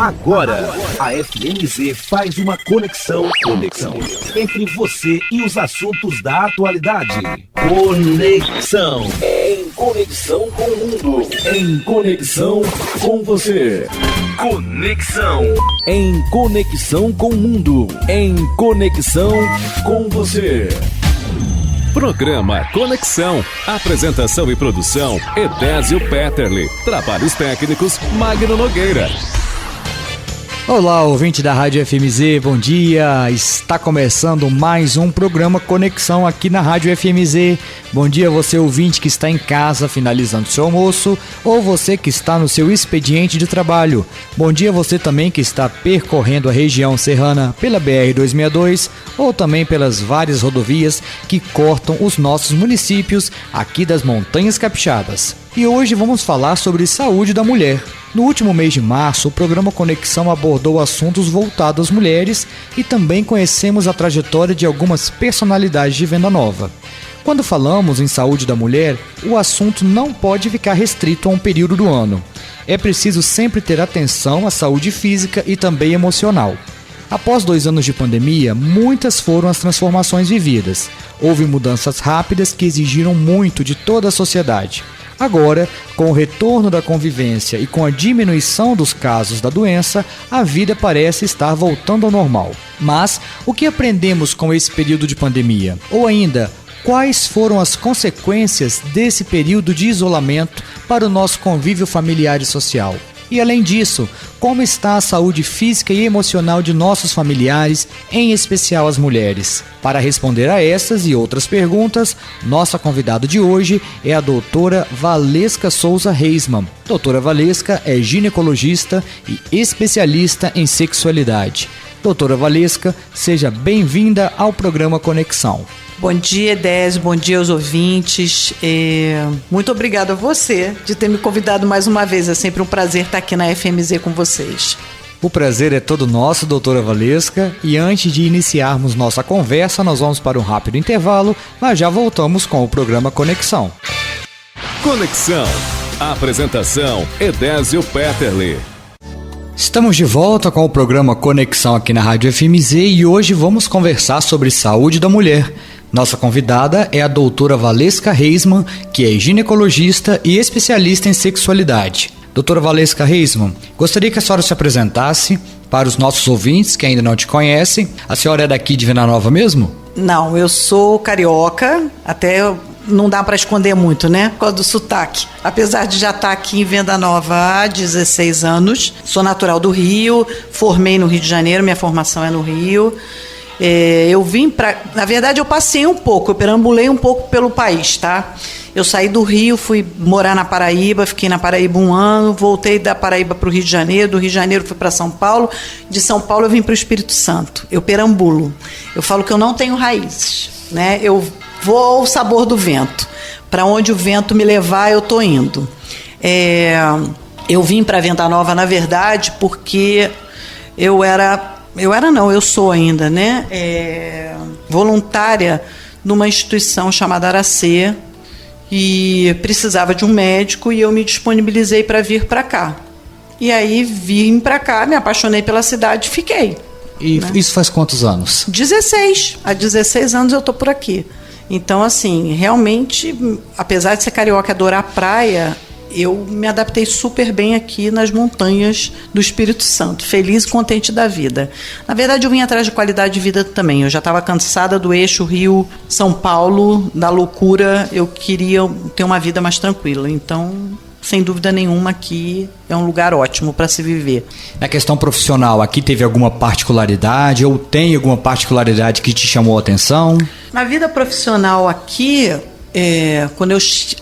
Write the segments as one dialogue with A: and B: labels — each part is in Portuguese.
A: Agora, a FMZ faz uma conexão entre você e os assuntos da atualidade. Conexão. Em conexão com o mundo. Em conexão com você. Conexão. Em conexão com o mundo. Em conexão com você.
B: Programa Conexão. Apresentação e produção, Edésio Petterle. Trabalhos técnicos, Magno Nogueira.
C: Olá, ouvinte da Rádio FMZ, bom dia. Está começando mais um programa Conexão aqui na Rádio FMZ. Bom dia você, ouvinte que está em casa finalizando seu almoço, ou você que está no seu expediente de trabalho. Bom dia você também que está percorrendo a região serrana pela BR-262 ou também pelas várias rodovias que cortam os nossos municípios aqui das Montanhas Capixabas. E hoje vamos falar sobre saúde da mulher. No último mês de março, o programa Conexão abordou assuntos voltados às mulheres e também conhecemos a trajetória de algumas personalidades de Venda Nova. Quando falamos em saúde da mulher, o assunto não pode ficar restrito a um período do ano. É preciso sempre ter atenção à saúde física e também emocional. Após 2 anos de pandemia, muitas foram as transformações vividas. Houve mudanças rápidas que exigiram muito de toda a sociedade. Agora, com o retorno da convivência e com a diminuição dos casos da doença, a vida parece estar voltando ao normal. Mas, o que aprendemos com esse período de pandemia? Ou ainda, quais foram as consequências desse período de isolamento para o nosso convívio familiar e social? E além disso, como está a saúde física e emocional de nossos familiares, em especial as mulheres? Para responder a essas e outras perguntas, nossa convidada de hoje é a doutora Valesca Souza Reisman. Doutora Valesca é ginecologista e especialista em sexualidade. Doutora Valesca, seja bem-vinda ao programa Conexão.
D: Bom dia, Edésio, bom dia aos ouvintes. Muito obrigada a você de ter me convidado mais uma vez. É sempre um prazer estar aqui na FMZ com vocês.
C: O prazer é todo nosso, doutora Valesca. E antes de iniciarmos nossa conversa, nós vamos para um rápido intervalo, mas já voltamos com o programa Conexão.
B: Conexão. Apresentação, Edésio Petterle.
C: Estamos de volta com o programa Conexão aqui na Rádio FMZ e hoje vamos conversar sobre saúde da mulher. Nossa convidada é a doutora Valesca Reisman, que é ginecologista e especialista em sexualidade. Doutora Valesca Reisman, gostaria que a senhora se apresentasse para os nossos ouvintes que ainda não te conhecem. A senhora é daqui de Venda Nova mesmo?
D: Não, eu sou carioca, até não dá para esconder muito, né? Por causa do sotaque. Apesar de já estar aqui em Venda Nova há 16 anos, sou natural do Rio, formei no Rio de Janeiro, minha formação é no Rio. Eu vim para... Na verdade, eu passei um pouco, eu perambulei um pouco pelo país, tá? Eu saí do Rio, fui morar na Paraíba, fiquei na Paraíba 1 ano, voltei da Paraíba para o Rio de Janeiro, do Rio de Janeiro fui para São Paulo, de São Paulo eu vim para o Espírito Santo. Eu perambulo. Eu falo que eu não tenho raízes, né? Eu vou ao sabor do vento. Para onde o vento me levar, eu tô indo. Eu vim para Venda Nova, na verdade, porque eu sou ainda, né? Voluntária numa instituição chamada Aracê e precisava de um médico e eu me disponibilizei para vir para cá. E aí vim para cá, me apaixonei pela cidade e fiquei.
C: E né? Isso faz quantos anos?
D: 16. Há 16 anos eu tô por aqui. Então, assim, realmente, apesar de ser carioca e adorar a praia, eu me adaptei super bem aqui nas montanhas do Espírito Santo, feliz e contente da vida. Na verdade, eu vim atrás de qualidade de vida também. Eu já estava cansada do eixo Rio-São Paulo, da loucura. Eu queria ter uma vida mais tranquila. Então, sem dúvida nenhuma, aqui é um lugar ótimo para se viver.
C: Na questão profissional, aqui teve alguma particularidade ou tem alguma particularidade que te chamou a atenção?
D: Na vida profissional aqui,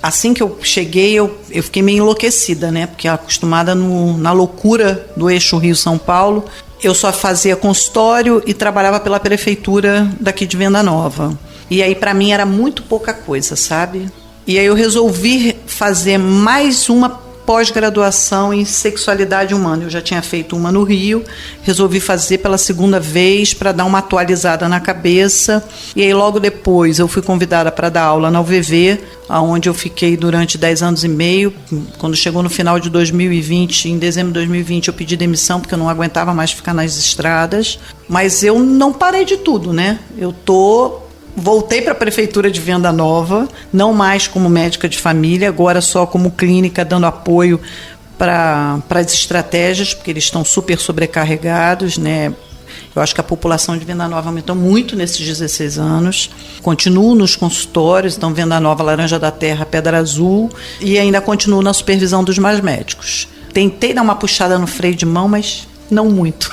D: assim que eu cheguei, eu fiquei meio enlouquecida, né? Porque acostumada na loucura do eixo Rio-São Paulo, eu só fazia consultório e trabalhava pela prefeitura daqui de Venda Nova. E aí, para mim, era muito pouca coisa, sabe? E aí eu resolvi fazer mais uma pós-graduação em sexualidade humana. Eu já tinha feito uma no Rio, resolvi fazer pela segunda vez para dar uma atualizada na cabeça. E aí logo depois eu fui convidada para dar aula na UVV, onde eu fiquei durante 10 anos e meio. Quando chegou no final de 2020, em dezembro de 2020, eu pedi demissão porque eu não aguentava mais ficar nas estradas. Mas eu não parei de tudo, né? Voltei para a Prefeitura de Venda Nova, não mais como médica de família, agora só como clínica, dando apoio para as estratégias, porque eles estão super sobrecarregados, né? Eu acho que a população de Venda Nova aumentou muito nesses 16 anos. Continuo nos consultórios, então Venda Nova, Laranja da Terra, Pedra Azul, e ainda continuo na supervisão dos mais médicos. Tentei dar uma puxada no freio de mão, mas não muito.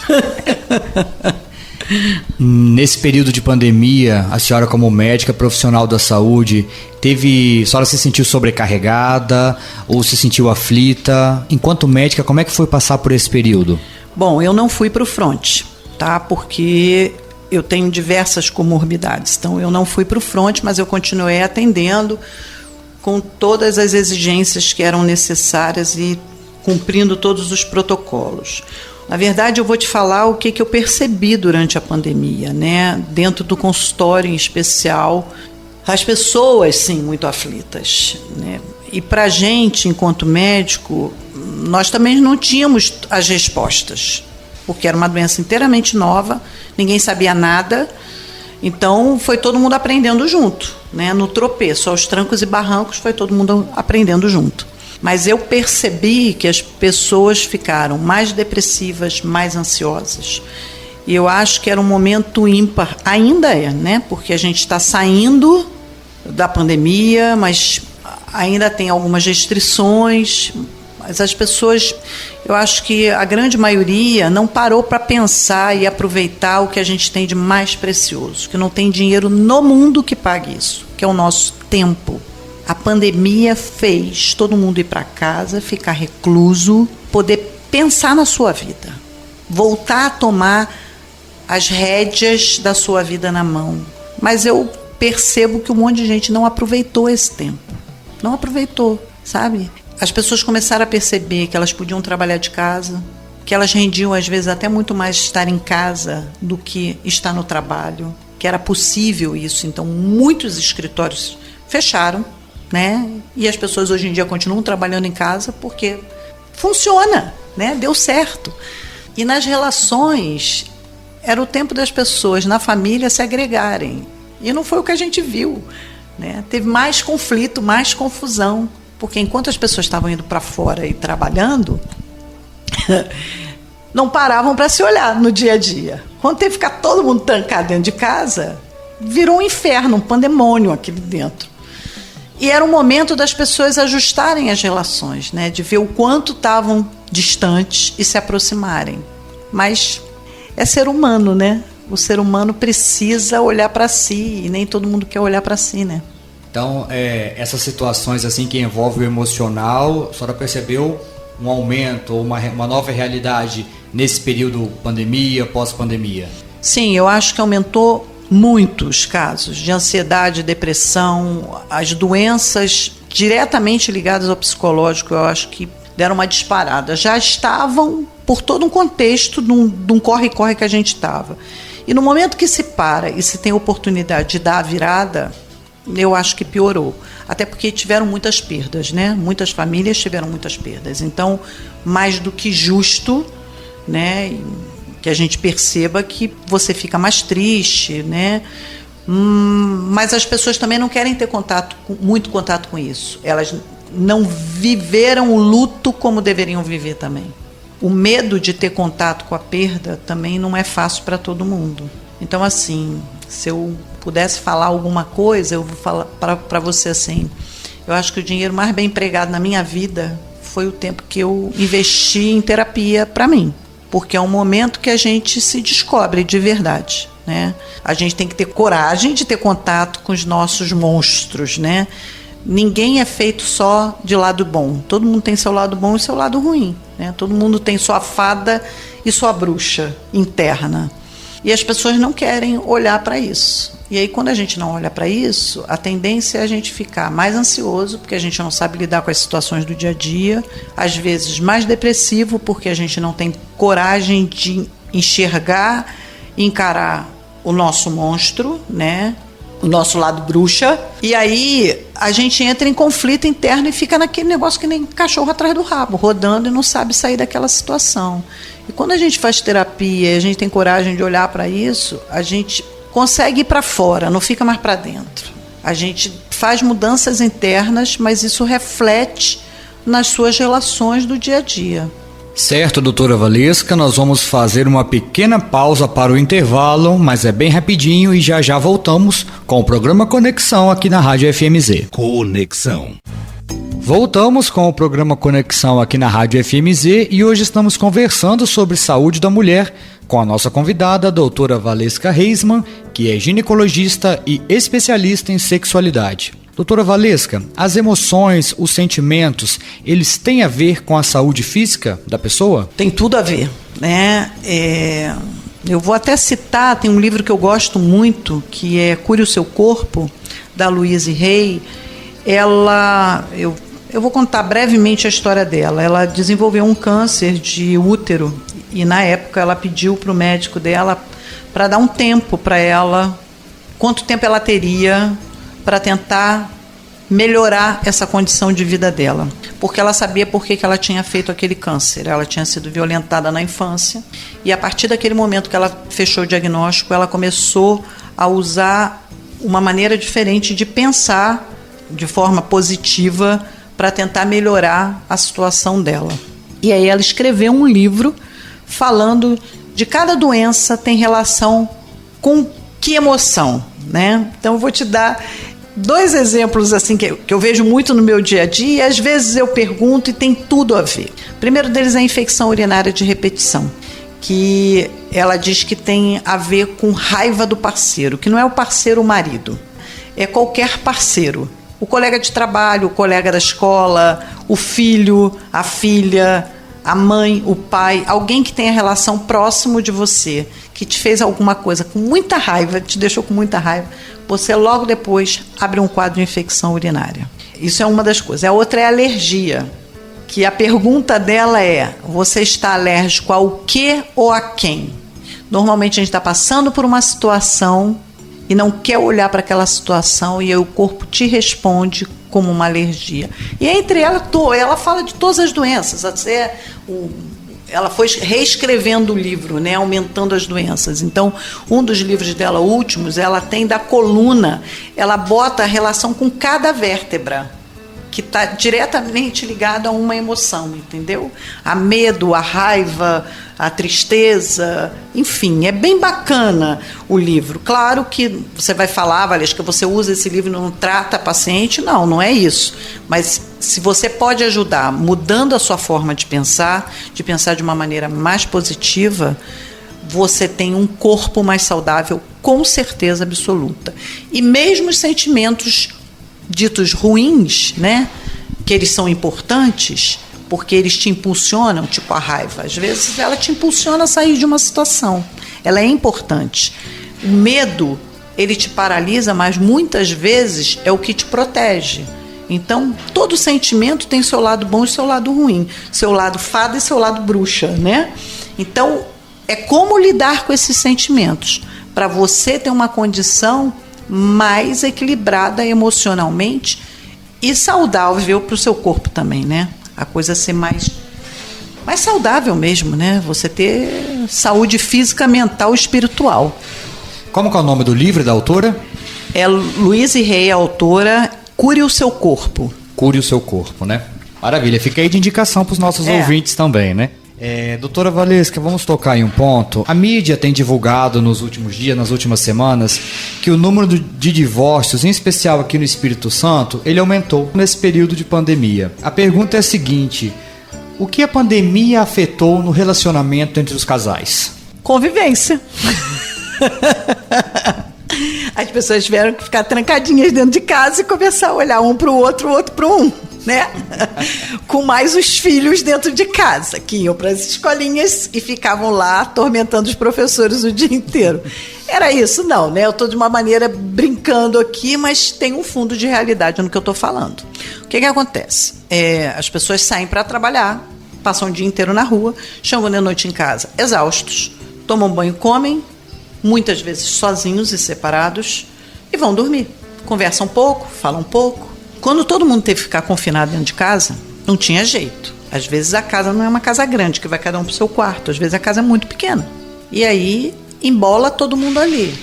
C: Nesse período de pandemia, a senhora como médica profissional da saúde, a senhora se sentiu sobrecarregada ou se sentiu aflita? Enquanto médica, como é que foi passar por esse período?
D: Bom, eu não fui para o fronte, tá? Porque eu tenho diversas comorbidades, então eu não fui para o fronte, mas eu continuei atendendo com todas as exigências que eram necessárias e cumprindo todos os protocolos. Na verdade, eu vou te falar o que eu percebi durante a pandemia, né? Dentro do consultório em especial, as pessoas, sim, muito aflitas, né? E para a gente, enquanto médico, nós também não tínhamos as respostas, porque era uma doença inteiramente nova, ninguém sabia nada, então foi todo mundo aprendendo junto, né? No tropeço, aos trancos e barrancos, foi todo mundo aprendendo junto. Mas eu percebi que as pessoas ficaram mais depressivas, mais ansiosas. E eu acho que era um momento ímpar, ainda é, né? Porque a gente está saindo da pandemia, mas ainda tem algumas restrições. Mas as pessoas, eu acho que a grande maioria não parou para pensar e aproveitar o que a gente tem de mais precioso, que não tem dinheiro no mundo que pague isso, que é o nosso tempo. A pandemia fez todo mundo ir para casa, ficar recluso, poder pensar na sua vida, voltar a tomar as rédeas da sua vida na mão. Mas eu percebo que um monte de gente não aproveitou esse tempo. Não aproveitou, sabe? As pessoas começaram a perceber que elas podiam trabalhar de casa, que elas rendiam às vezes até muito mais estar em casa do que estar no trabalho, que era possível isso. Então muitos escritórios fecharam, né? E as pessoas hoje em dia continuam trabalhando em casa porque funciona, né? Deu certo. E nas relações era o tempo das pessoas na família se agregarem, e não foi o que a gente viu, né? Teve mais conflito, mais confusão, porque enquanto as pessoas estavam indo para fora e trabalhando não paravam para se olhar no dia a dia. Quando teve que ficar todo mundo trancado dentro de casa, virou um inferno, um pandemônio aqui dentro. E era o momento das pessoas ajustarem as relações, né? De ver o quanto estavam distantes e se aproximarem. Mas é ser humano, né? O ser humano precisa olhar para si, e nem todo mundo quer olhar para si, né?
C: Então, essas situações assim que envolvem o emocional, a senhora percebeu um aumento ou uma nova realidade nesse período pandemia, pós-pandemia?
D: Sim, eu acho que aumentou muitos casos de ansiedade, depressão, as doenças diretamente ligadas ao psicológico, eu acho que deram uma disparada. Já estavam por todo um contexto de um corre-corre que a gente estava. E no momento que se para e se tem oportunidade de dar a virada, eu acho que piorou. Até porque tiveram muitas perdas, né? Muitas famílias tiveram muitas perdas. Então, mais do que justo, né? Que a gente perceba que você fica mais triste, né? Mas as pessoas também não querem ter muito contato com isso. Elas não viveram o luto como deveriam viver também. O medo de ter contato com a perda também não é fácil para todo mundo. Então, assim, se eu pudesse falar alguma coisa, eu vou falar para você assim, eu acho que o dinheiro mais bem empregado na minha vida foi o tempo que eu investi em terapia para mim. Porque é um momento que a gente se descobre de verdade, né? A gente tem que ter coragem de ter contato com os nossos monstros, né? Ninguém é feito só de lado bom. Todo mundo tem seu lado bom e seu lado ruim, né? Todo mundo tem sua fada e sua bruxa interna. E as pessoas não querem olhar para isso. E aí, quando a gente não olha para isso, a tendência é a gente ficar mais ansioso, porque a gente não sabe lidar com as situações do dia a dia, às vezes mais depressivo, porque a gente não tem coragem de enxergar e encarar o nosso monstro, né? O nosso lado bruxa. E aí a gente entra em conflito interno e fica naquele negócio que nem cachorro atrás do rabo, rodando e não sabe sair daquela situação. E quando a gente faz terapia e a gente tem coragem de olhar para isso, a gente consegue ir para fora, não fica mais para dentro. A gente faz mudanças internas, mas isso reflete nas suas relações do dia a dia.
C: Certo, doutora Valesca, nós vamos fazer uma pequena pausa para o intervalo, mas é bem rapidinho e já já voltamos com o programa Conexão aqui na Rádio FMZ.
A: Conexão.
C: Voltamos com o programa Conexão aqui na Rádio FMZ e hoje estamos conversando sobre saúde da mulher com a nossa convidada, a doutora Valesca Reisman, que é ginecologista e especialista em sexualidade. Doutora Valesca, as emoções, os sentimentos, eles têm a ver com a saúde física da pessoa?
D: Tem tudo a ver, né? Eu vou até citar, tem um livro que eu gosto muito, que é Cure o Seu Corpo, da Louise Hay. Eu vou contar brevemente a história dela. Ela desenvolveu um câncer de útero e, na época, ela pediu para o médico dela para dar um tempo para ela, quanto tempo ela teria para tentar melhorar essa condição de vida dela. Porque ela sabia por que ela tinha feito aquele câncer. Ela tinha sido violentada na infância e, a partir daquele momento que ela fechou o diagnóstico, ela começou a usar uma maneira diferente de pensar de forma positiva para tentar melhorar a situação dela. E aí ela escreveu um livro falando de cada doença tem relação com que emoção, né? Então eu vou te dar 2 exemplos assim que eu vejo muito no meu dia a dia e às vezes eu pergunto e tem tudo a ver. O primeiro deles é a infecção urinária de repetição, que ela diz que tem a ver com raiva do parceiro, que não é o parceiro o marido, é qualquer parceiro. O colega de trabalho, o colega da escola, o filho, a filha, a mãe, o pai, alguém que tenha relação próximo de você, que te fez alguma coisa com muita raiva, te deixou com muita raiva, você logo depois abre um quadro de infecção urinária. Isso é uma das coisas. A outra é a alergia, que a pergunta dela é: você está alérgico ao que ou a quem? Normalmente a gente está passando por uma situação e não quer olhar para aquela situação e aí o corpo te responde como uma alergia. E entre ela fala de todas as doenças, ela foi reescrevendo o livro, né, aumentando as doenças. Então, um dos livros dela últimos, ela tem da coluna, ela bota a relação com cada vértebra, que está diretamente ligado a uma emoção, entendeu? A medo, a raiva, a tristeza, enfim, é bem bacana o livro. Claro que você vai falar, Valesca, que você usa esse livro e não trata a paciente, não é isso. Mas se você pode ajudar mudando a sua forma de pensar de uma maneira mais positiva, você tem um corpo mais saudável, com certeza absoluta. E mesmo os sentimentos ditos ruins, né, que eles são importantes, porque eles te impulsionam, tipo a raiva. Às vezes ela te impulsiona a sair de uma situação. Ela é importante. O medo, ele te paralisa, mas muitas vezes é o que te protege. Então, todo sentimento tem seu lado bom e seu lado ruim. Seu lado fada e seu lado bruxa, né? Então, é como lidar com esses sentimentos, para você ter uma condição mais equilibrada emocionalmente e saudável para o seu corpo também, né? A coisa ser mais saudável mesmo, né? Você ter saúde física, mental e espiritual.
C: Como que é o nome do livro da autora?
D: É Louise Hay, a autora. Cure o Seu Corpo.
C: Cure o Seu Corpo, né? Maravilha, fica aí de indicação para os nossos ouvintes também, né? Doutora Valesca, vamos tocar em um ponto. A mídia tem divulgado nos últimos dias, nas últimas semanas, que o número de divórcios, em especial aqui no Espírito Santo, ele aumentou nesse período de pandemia. A pergunta é a seguinte: o que a pandemia afetou no relacionamento entre os casais?
D: Convivência. As pessoas tiveram que ficar trancadinhas dentro de casa e começar a olhar um para o outro para um. né? Com mais os filhos dentro de casa, que iam para as escolinhas e ficavam lá atormentando os professores o dia inteiro. Era isso, não, né? Eu estou de uma maneira brincando aqui, mas tem um fundo de realidade no que eu estou falando. O que acontece? As pessoas saem para trabalhar, passam o dia inteiro na rua, chegam de noite em casa exaustos, tomam banho, comem, muitas vezes sozinhos e separados, e vão dormir. Conversam um pouco, falam um pouco. Quando todo mundo teve que ficar confinado dentro de casa, não tinha jeito. Às vezes a casa não é uma casa grande, que vai cada um para o seu quarto. Às vezes a casa é muito pequena. E aí embola todo mundo ali.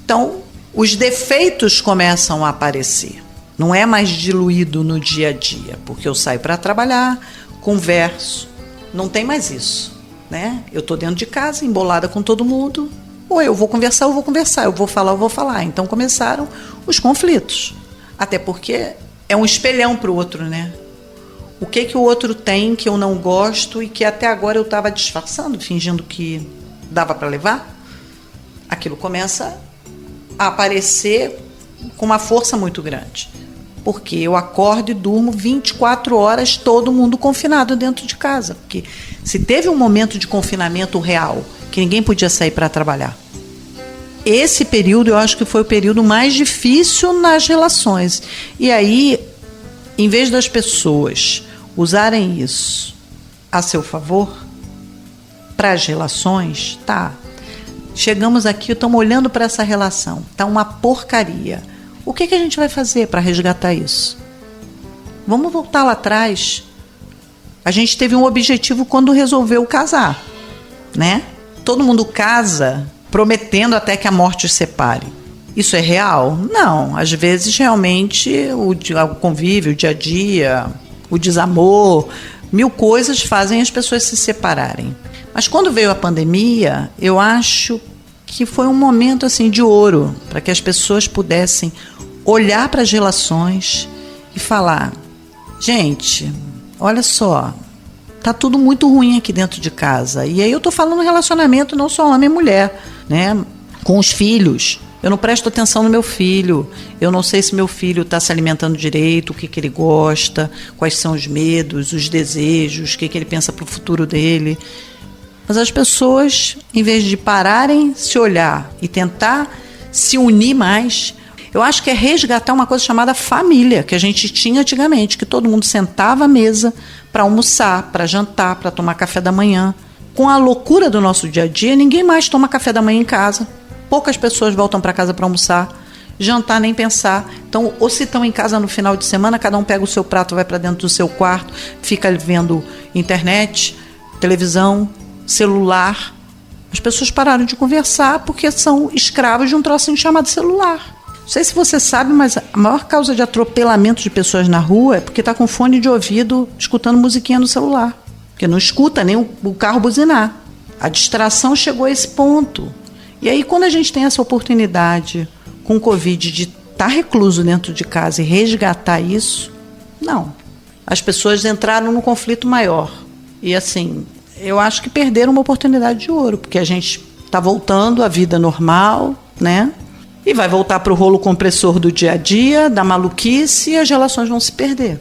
D: Então, os defeitos começam a aparecer. Não é mais diluído no dia a dia, porque eu saio para trabalhar, converso. Não tem mais isso, né? Eu estou dentro de casa, embolada com todo mundo. Ou eu vou conversar, eu vou falar. Então começaram os conflitos. Até porque é um espelhão para o outro, né? O que o outro tem que eu não gosto e que até agora eu estava disfarçando, fingindo que dava para levar, aquilo começa a aparecer com uma força muito grande. Porque eu acordo e durmo 24 horas, todo mundo confinado dentro de casa. Porque se teve um momento de confinamento real, que ninguém podia sair para trabalhar, esse período eu acho que foi o período mais difícil nas relações. E aí, em vez das pessoas usarem isso a seu favor, para as relações, tá, chegamos aqui, estamos olhando para essa relação, tá uma porcaria. O que a gente vai fazer para resgatar isso? Vamos voltar lá atrás. A gente teve um objetivo quando resolveu casar, né? Todo mundo casa prometendo até que a morte os separe. Isso é real? Não. Às vezes, realmente, o convívio, o dia a dia, o desamor, 1000 coisas fazem as pessoas se separarem. Mas quando veio a pandemia, eu acho que foi um momento assim de ouro para que as pessoas pudessem olhar para as relações e falar: gente, olha só, tá tudo muito ruim aqui dentro de casa. E aí eu tô falando relacionamento não só homem e mulher, né? Com os filhos. Eu não presto atenção no meu filho. Eu não sei se meu filho está se alimentando direito, o que ele gosta, quais são os medos, os desejos, o que ele pensa para o futuro dele. Mas as pessoas, em vez de pararem, se olhar e tentar se unir mais, eu acho que é resgatar uma coisa chamada família, que a gente tinha antigamente, que todo mundo sentava à mesa para almoçar, para jantar, para tomar café da manhã. Com a loucura do nosso dia a dia, ninguém mais toma café da manhã em casa. Poucas pessoas voltam para casa para almoçar, jantar nem pensar. Então, ou se estão em casa no final de semana, cada um pega o seu prato, vai para dentro do seu quarto, fica vendo internet, televisão, celular. As pessoas pararam de conversar porque são escravos de um trocinho chamado celular. Não sei se você sabe, mas a maior causa de atropelamento de pessoas na rua é porque está com fone de ouvido escutando musiquinha no celular. Porque não escuta nem o carro buzinar. A distração chegou a esse ponto. E aí, quando a gente tem essa oportunidade com o Covid de estar recluso dentro de casa e resgatar isso, não. As pessoas entraram num conflito maior. E assim, eu acho que perderam uma oportunidade de ouro, porque a gente está voltando à vida normal, né? E vai voltar para o rolo compressor do dia a dia, da maluquice, e as relações vão se perder.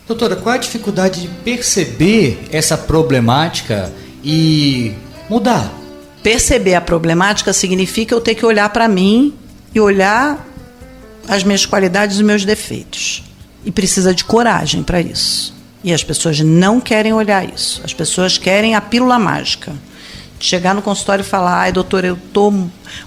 C: Doutora, qual é a dificuldade de perceber essa problemática e mudar?
D: Perceber a problemática significa eu ter que olhar para mim e olhar as minhas qualidades e os meus defeitos. E precisa de coragem para isso. E as pessoas não querem olhar isso. As pessoas querem a pílula mágica. Chegar no consultório e falar: ai, doutora, eu estou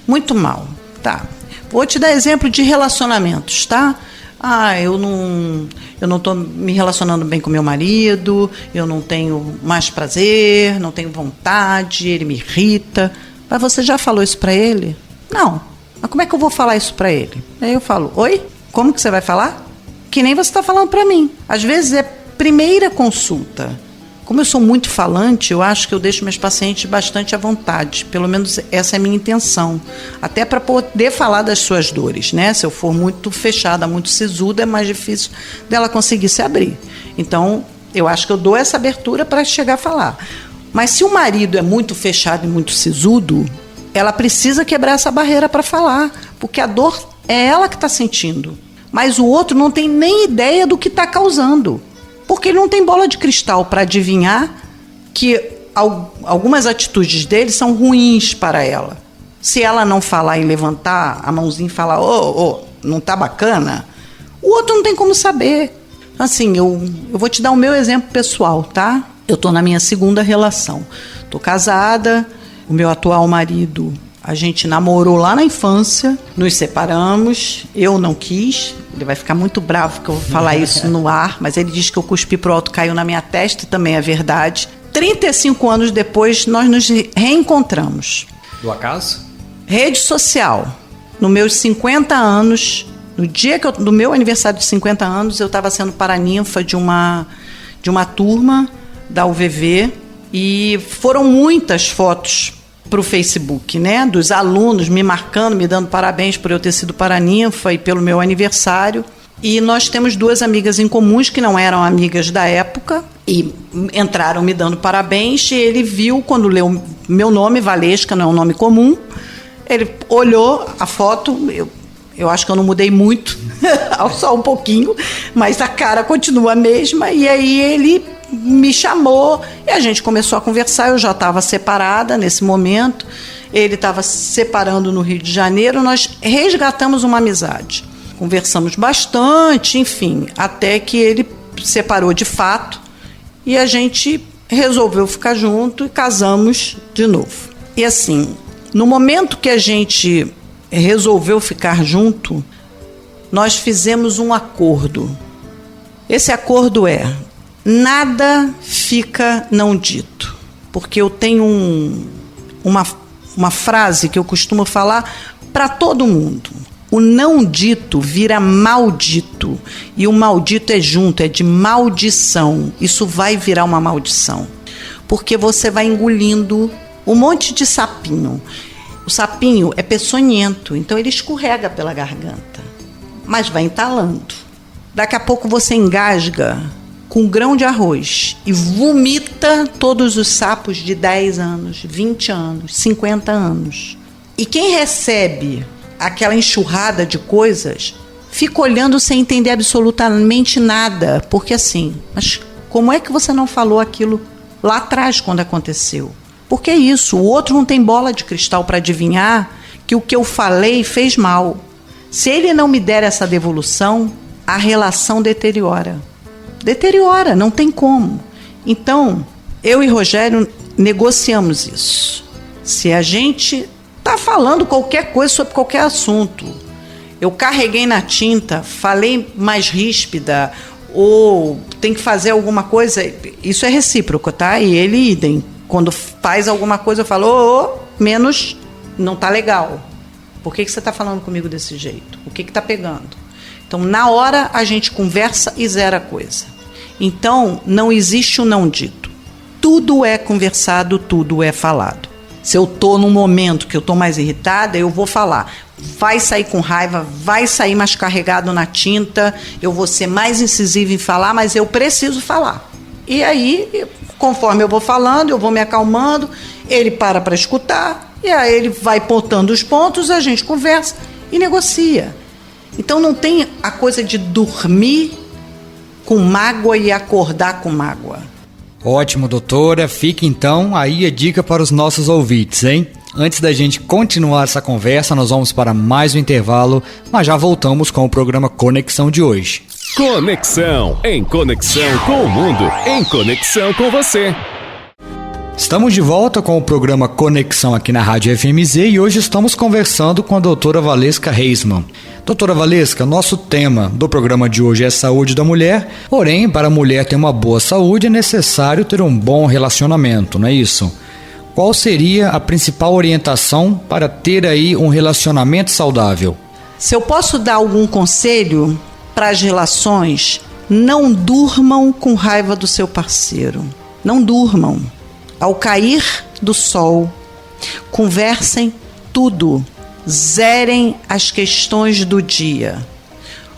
D: muito mal. Tá. Vou te dar exemplo de relacionamentos, tá? Ah, eu não estou me relacionando bem com meu marido, eu não tenho mais prazer, não tenho vontade, ele me irrita. Mas você já falou isso para ele? Não. Mas como é que eu vou falar isso para ele? Aí eu falo: oi? Como que você vai falar? Que nem você está falando para mim. Às vezes é primeira consulta. Como eu sou muito falante, eu acho que eu deixo meus pacientes bastante à vontade. Pelo menos essa é a minha intenção. Até para poder falar das suas dores, né? Se eu for muito fechada, muito sisuda, é mais difícil dela conseguir se abrir. Então, eu acho que eu dou essa abertura para chegar a falar. Mas se o marido é muito fechado e muito sisudo, ela precisa quebrar essa barreira para falar. Porque a dor é ela que está sentindo. mas o outro não tem nem ideia do que está causando, porque ele não tem bola de cristal para adivinhar que algumas atitudes dele são ruins para ela. Se ela não falar e levantar a mãozinha e falar, não tá bacana, o outro não tem como saber. Assim, eu vou te dar o meu exemplo pessoal, tá? Eu tô na minha segunda relação. Tô casada, o meu atual marido, a gente namorou lá na infância, nos separamos, eu não quis, ele vai ficar muito bravo que eu vou falar isso no ar, mas ele diz que eu cuspi pro alto, caiu na minha testa, e também é verdade. 35 anos depois, nós nos reencontramos.
C: Do acaso?
D: Rede social. Nos meus 50 anos, no dia do meu aniversário de 50 anos, eu estava sendo paraninfa de uma turma da UVV e foram muitas fotos para o Facebook, né? Dos alunos me marcando, me dando parabéns por eu ter sido paraninfa e pelo meu aniversário. E nós temos duas amigas em comuns que não eram amigas da época e entraram me dando parabéns. E ele viu, quando leu meu nome, Valesca, não é um nome comum, ele olhou a foto, eu acho que eu não mudei muito, só um pouquinho, mas a cara continua a mesma. E aí ele me chamou e a gente começou a conversar. Eu já estava separada nesse momento, ele estava se separando no Rio de Janeiro, nós resgatamos uma amizade. Conversamos bastante, enfim, até que ele separou de fato e a gente resolveu ficar junto e casamos de novo. E assim, no momento que a gente resolveu ficar junto, nós fizemos um acordo. Esse acordo é: nada fica não dito. Porque eu tenho uma frase que eu costumo falar para todo mundo. O não dito vira maldito. E o maldito é junto, é de maldição. Isso vai virar uma maldição. Porque você vai engolindo um monte de sapinho. O sapinho é peçonhento, então ele escorrega pela garganta, mas vai entalando. Daqui a pouco você engasga com um grão de arroz e vomita todos os sapos de 10 anos, 20 anos, 50 anos. E quem recebe aquela enxurrada de coisas fica olhando sem entender absolutamente nada, porque assim, mas como é que você não falou aquilo lá atrás quando aconteceu? Porque é isso, o outro não tem bola de cristal para adivinhar que o que eu falei fez mal. Se ele não me der essa devolução, a relação deteriora. Deteriora, não tem como. Então, eu e Rogério negociamos isso. Se a gente está falando qualquer coisa sobre qualquer assunto, eu carreguei na tinta, falei mais ríspida, ou tem que fazer alguma coisa, isso é recíproco, tá? E ele idem. Quando faz alguma coisa, eu falo, menos, não tá legal. Por que você está falando comigo desse jeito? O que está pegando? Então, na hora, a gente conversa e zera a coisa. Então, não existe o não dito. Tudo é conversado, tudo é falado. Se eu estou num momento que eu estou mais irritada, eu vou falar. Vai sair com raiva, vai sair mais carregado na tinta, eu vou ser mais incisiva em falar, mas eu preciso falar. E aí, conforme eu vou falando, eu vou me acalmando, ele para escutar, e aí ele vai botando os pontos, a gente conversa e negocia. Então não tem a coisa de dormir com mágoa e acordar com mágoa.
C: Ótimo, doutora. Fica então aí a dica para os nossos ouvintes, hein? Antes da gente continuar essa conversa, nós vamos para mais um intervalo, mas já voltamos com o programa Conexão de hoje.
B: Conexão, em conexão com o mundo, em conexão com você.
C: Estamos de volta com o programa Conexão aqui na Rádio FMZ e hoje estamos conversando com a doutora Valesca Reisman. Doutora Valesca, nosso tema do programa de hoje é saúde da mulher, porém, para a mulher ter uma boa saúde é necessário ter um bom relacionamento, não é isso? Qual seria a principal orientação para ter aí um relacionamento saudável?
D: Se eu posso dar algum conselho para as relações, não durmam com raiva do seu parceiro. Não durmam. Ao cair do sol, conversem tudo. Zerem as questões do dia,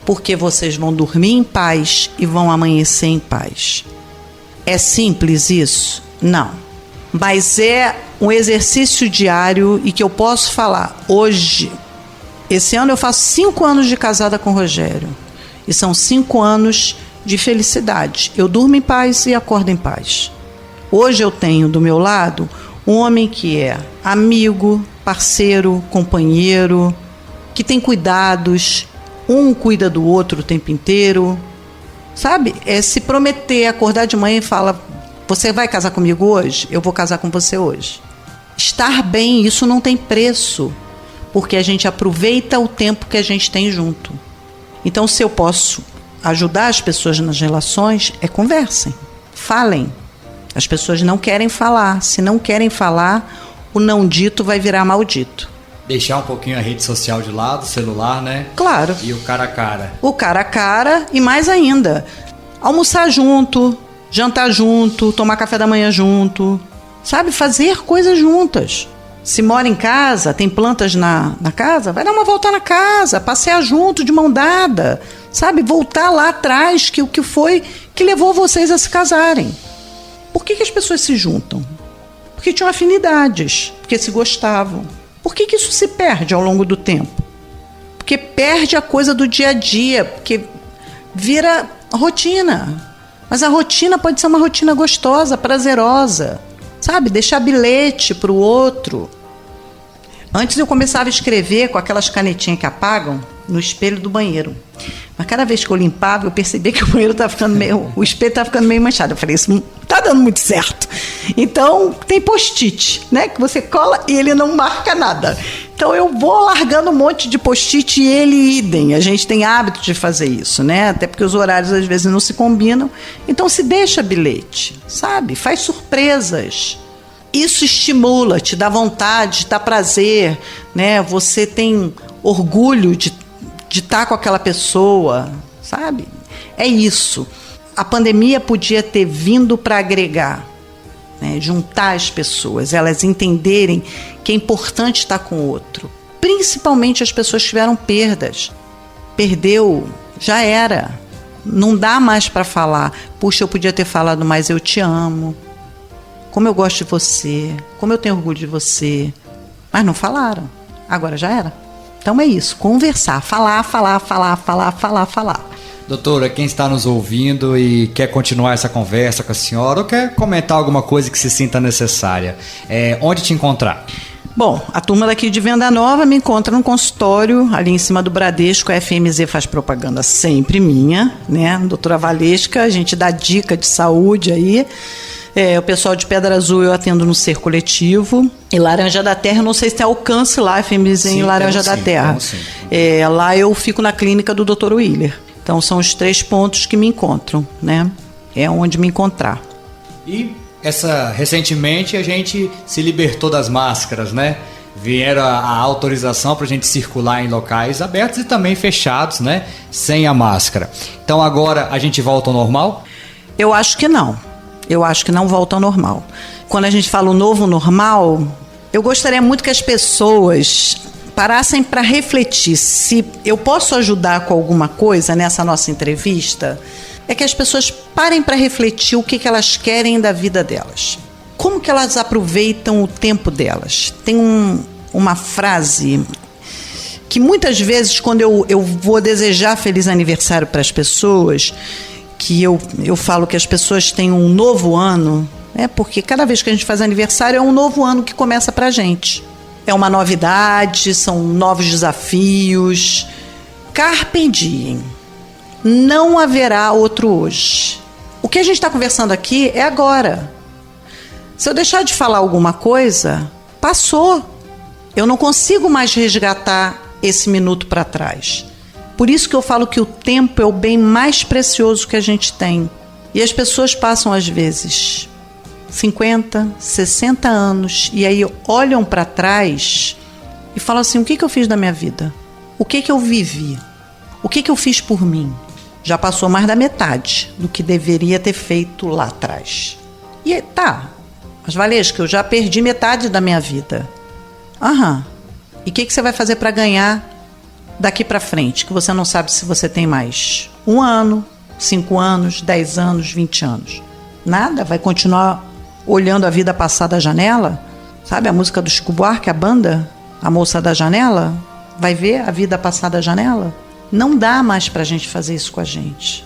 D: porque vocês vão dormir em paz e vão amanhecer em paz. É simples isso? Não. Mas é um exercício diário e que eu posso falar hoje. Esse ano eu faço 5 anos de casada com o Rogério. E são 5 anos de felicidade. Eu durmo em paz e acordo em paz. Hoje eu tenho do meu lado um homem que é amigo, parceiro, companheiro, que tem cuidados, um cuida do outro o tempo inteiro. Sabe? É se prometer, acordar de manhã e falar: você vai casar comigo hoje? Eu vou casar com você hoje. Estar bem, isso não tem preço, porque a gente aproveita o tempo que a gente tem junto. Então, se eu posso ajudar as pessoas nas relações, conversem, falem. As pessoas não querem falar. Se não querem falar, o não dito vai virar maldito.
C: Deixar um pouquinho a rede social de lado, celular, né?
D: Claro.
C: E o cara a cara.
D: O cara a cara e mais ainda, almoçar junto, jantar junto, tomar café da manhã junto, sabe? Fazer coisas juntas. Se mora em casa, tem plantas na casa, vai dar uma volta na casa, passear junto de mão dada, sabe? Voltar lá atrás, o que foi que levou vocês a se casarem. Por que as pessoas se juntam? Porque tinham afinidades, porque se gostavam. Por que isso se perde ao longo do tempo? Porque perde a coisa do dia a dia, porque vira rotina. Mas a rotina pode ser uma rotina gostosa, prazerosa, sabe? Deixar bilhete para o outro. Antes eu começava a escrever com aquelas canetinhas que apagam no espelho do banheiro. Mas cada vez que eu limpava, eu percebia que o banheiro estava ficando meio... o espelho estava ficando meio manchado. Eu falei, isso não está dando muito certo. Então, tem post-it, né? Que você cola e ele não marca nada. Então, eu vou largando um monte de post-it e ele idem. A gente tem hábito de fazer isso, né? Até porque os horários, às vezes, não se combinam. Então, se deixa bilhete, sabe? Faz surpresas. Isso estimula, te dá vontade, te dá prazer, né? Você tem orgulho de estar com aquela pessoa, sabe? É isso. A pandemia podia ter vindo para agregar, né? Juntar as pessoas, elas entenderem que é importante estar com o outro. Principalmente as pessoas que tiveram perdas. Perdeu, já era. Não dá mais para falar. Puxa, eu podia ter falado mais, eu te amo. Como eu gosto de você, como eu tenho orgulho de você. Mas não falaram. Agora já era. Então é isso, conversar, falar.
C: Doutora, quem está nos ouvindo e quer continuar essa conversa com a senhora ou quer comentar alguma coisa que se sinta necessária, onde te encontrar?
D: Bom, a turma daqui de Venda Nova me encontra no consultório, ali em cima do Bradesco. A FMZ faz propaganda sempre minha, né? Doutora Valesca, a gente dá dica de saúde aí. O pessoal de Pedra Azul eu atendo no Ser Coletivo. E Laranja da Terra, não sei se tem alcance lá, FMZ em Laranja da Terra. Lá eu fico na clínica do Dr. Willer. Então são os 3 pontos que me encontram, né? É onde me encontrar.
C: E recentemente a gente se libertou das máscaras, né? Vieram a autorização para a gente circular em locais abertos e também fechados, né? Sem a máscara. Então agora a gente volta ao normal?
D: Eu acho que não. Eu acho que não volta ao normal. Quando a gente fala o novo normal, eu gostaria muito que as pessoas parassem para refletir. Se eu posso ajudar com alguma coisa nessa nossa entrevista, é que as pessoas parem para refletir o que elas querem da vida delas. Como que elas aproveitam o tempo delas? Tem uma frase que muitas vezes, quando eu vou desejar feliz aniversário para as pessoas, que eu falo que as pessoas têm um novo ano, né? Porque cada vez que a gente faz aniversário é um novo ano que começa pra gente. É uma novidade, são novos desafios. Carpe diem. Não haverá outro hoje. O que a gente está conversando aqui é agora. Se eu deixar de falar alguma coisa, passou. Eu não consigo mais resgatar esse minuto para trás. Por isso que eu falo que o tempo é o bem mais precioso que a gente tem. E as pessoas passam, às vezes, 50, 60 anos, e aí olham para trás e falam assim, o que eu fiz da minha vida? O que eu vivi? O que eu fiz por mim? Já passou mais da metade do que deveria ter feito lá atrás. E tá, mas Valesca, eu já perdi metade da minha vida. E o que você vai fazer para ganhar daqui para frente, que você não sabe se você tem mais 1 ano, 5 anos, 10 anos, 20 anos? Nada? Vai continuar olhando a vida passar da janela? Sabe a música do Chico Buarque, a banda? A Moça da Janela? Vai ver a vida passar da janela? Não dá mais para a gente fazer isso com a gente.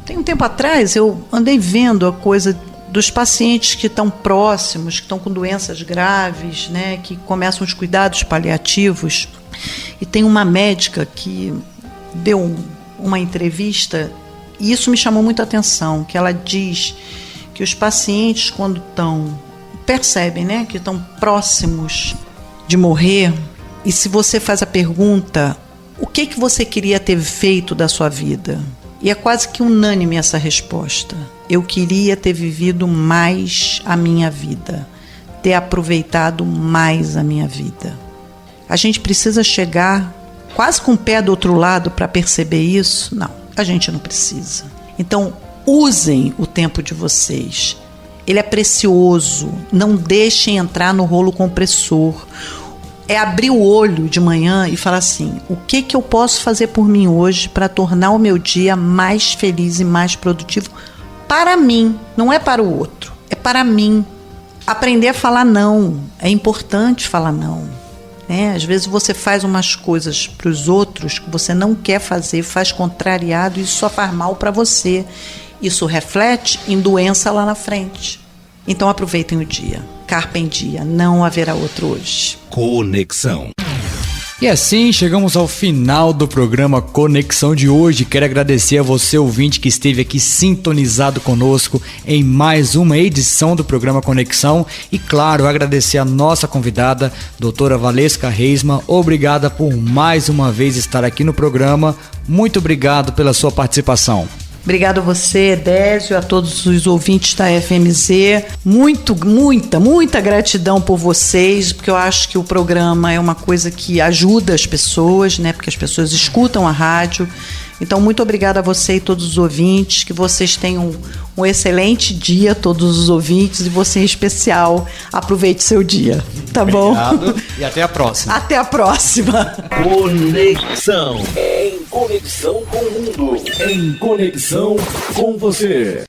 D: Tem um tempo atrás eu andei vendo a coisa dos pacientes que estão próximos, que estão com doenças graves, né, que começam os cuidados paliativos. E tem uma médica que deu uma entrevista e isso me chamou muita atenção, que ela diz que os pacientes, quando percebem, né, que estão próximos de morrer, e se você faz a pergunta, o que você queria ter feito da sua vida? E é quase que unânime essa resposta. Eu queria ter vivido mais a minha vida, ter aproveitado mais a minha vida. A gente precisa chegar quase com o pé do outro lado para perceber isso? Não, a gente não precisa. Então, usem o tempo de vocês. Ele é precioso. Não deixem entrar no rolo compressor. É abrir o olho de manhã e falar assim, o que eu posso fazer por mim hoje para tornar o meu dia mais feliz e mais produtivo para mim, não é para o outro, é para mim. Aprender a falar não, é importante falar não. Né? Às vezes você faz umas coisas para os outros que você não quer fazer, faz contrariado e isso só faz mal para você. Isso reflete em doença lá na frente. Então aproveitem o dia. Carpe dia, não haverá outro hoje.
A: Conexão.
C: E assim chegamos ao final do programa Conexão de hoje. Quero agradecer a você, ouvinte, que esteve aqui sintonizado conosco em mais uma edição do programa Conexão. E claro, agradecer a nossa convidada, doutora Valesca Reisman. Obrigada por mais uma vez estar aqui no programa. Muito obrigado pela sua participação.
D: Obrigado a você, Désio, a todos os ouvintes da FMZ. Muita gratidão por vocês, porque eu acho que o programa é uma coisa que ajuda as pessoas, né? Porque as pessoas escutam a rádio. Então, muito obrigada a você e todos os ouvintes. Que vocês tenham um excelente dia, todos os ouvintes, e você em especial. Aproveite seu dia, tá bom?
C: Obrigado e até a próxima.
D: Até a próxima.
A: Conexão. Em conexão com o mundo. Em conexão com você.